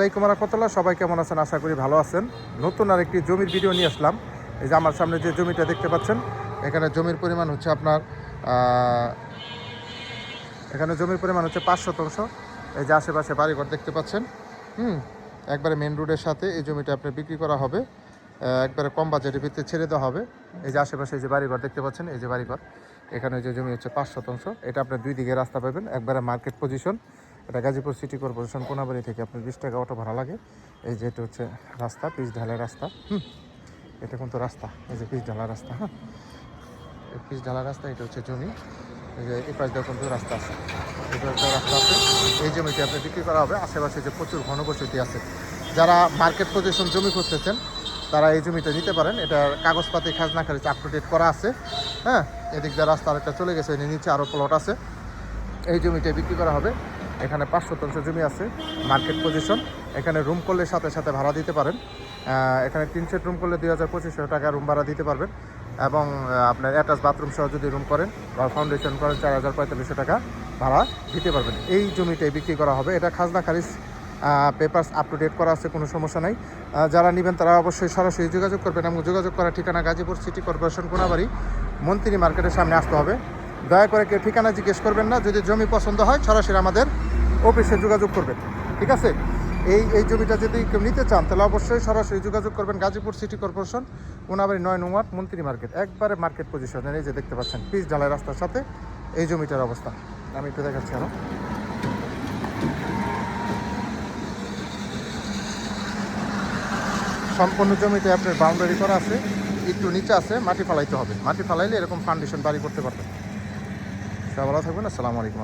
আসসালামাইকুম রহমতুল্লাহ। সবাই কেমন আছেন? আশা করি ভালো আছেন। নতুন আর একটি জমির ভিডিও নিয়ে আসলাম। এই যে আমার সামনে যে জমিটা দেখতে পাচ্ছেন, এখানে জমির পরিমাণ হচ্ছে আপনার 5 শতাংশ। এই যে আশেপাশে বাড়িঘর দেখতে পাচ্ছেন, একবারে মেন রোডের সাথে এই জমিটা আপনি বিক্রি করা হবে। একবারে কম বাজেটের ভিত্তিতে ছেড়ে দেওয়া হবে। এই যে আশেপাশে এই যে বাড়িঘর দেখতে পাচ্ছেন, এই যে বাড়িঘর, এখানে যে জমি হচ্ছে 5 শতাংশ। এটা আপনার দুই দিকে রাস্তা পাবেন, একবারে মার্কেট পজিশন। এটা গাজীপুর সিটি কর্পোরেশন কোনাবাড়ি থেকে আপনার 20 টাকা অটো ভাড়া লাগে। এই যে এটা হচ্ছে রাস্তা, পিচ ঢালাই রাস্তা। এটা কিন্তু রাস্তা, এই যে পিচ ঢালা রাস্তা। এই পিচ ঢালা রাস্তা, এটা হচ্ছে জমি। এই যে এই পাশ দিয়ে কিন্তু রাস্তা আছে, এই পাশ দিয়ে রাস্তা আছে। এই জমিটি আপনি বিক্রি করা হবে। আশেপাশে যে প্রচুর ঘনবসতি আছে, যারা মার্কেট পজিশন জমি খুঁজতেছেন তারা এই জমিটা নিতে পারেন। এটার কাগজপাতি খাজনা খারিজ আপ টু ডেট করা আছে। এদিক দিয়ে রাস্তা আরেকটা চলে গেছে, নিচে আরও প্লট আছে। এই জমিটা বিক্রি করা হবে। এখানে 5 শতাংশ জমি আছে, মার্কেট পজিশন। এখানে রুম করলে সাথে সাথে ভাড়া দিতে পারেন। এখানে 3 সেট রুম করলে 2200 টাকা রুম ভাড়া দিতে পারবেন। এবং আপনার অ্যাটাচ বাথরুম সহ যদি রুম করেন বা ফাউন্ডেশন করেন 4045 টাকা ভাড়া দিতে পারবেন। এই জমিটাই বিক্রি করা হবে। এটা খাজনা খারিজ পেপারস আপ টু ডেট করা আছে, কোনো সমস্যা নাই। যারা নেবেন তারা অবশ্যই সরাসরি যোগাযোগ করবেন। এবং যোগাযোগ করার ঠিকানা গাজীপুর সিটি কর্পোরেশন কোনাবাড়ি, মন্ত্রী মার্কেটের সামনে আসতে হবে। দয়া করে কেউ ঠিকানা জিজ্ঞেস করবেন না। যদি জমি পছন্দ হয় সরাসরি আমাদের অফিসে যোগাযোগ করবেন, ঠিক আছে? এই জমিটা যদি কেউ নিতে চান তাহলে অবশ্যই সরাসরি যোগাযোগ করবেন। গাজীপুর সিটি কর্পোরেশন কোনাবাড়ি 9 নং ওয়ার্ড, মন্ত্রী মার্কেট, একবারে মার্কেট পজিশন। এই যে দেখতে পাচ্ছেন পিচ ঢালাই রাস্তার সাথে এই জমিটার অবস্থা। আমি একটু দেখাচ্ছি আরও। সম্পূর্ণ জমিতে আপনার বাউন্ডারি করা আছে, একটু নিচে আছে, মাটি ফালাইতে হবে। মাটি ফালাইলে এরকম ফাউন্ডেশন বাড়ি করতে পারবেন। সবাই ভালো থাকবেন। আসসালামু আলাইকুম।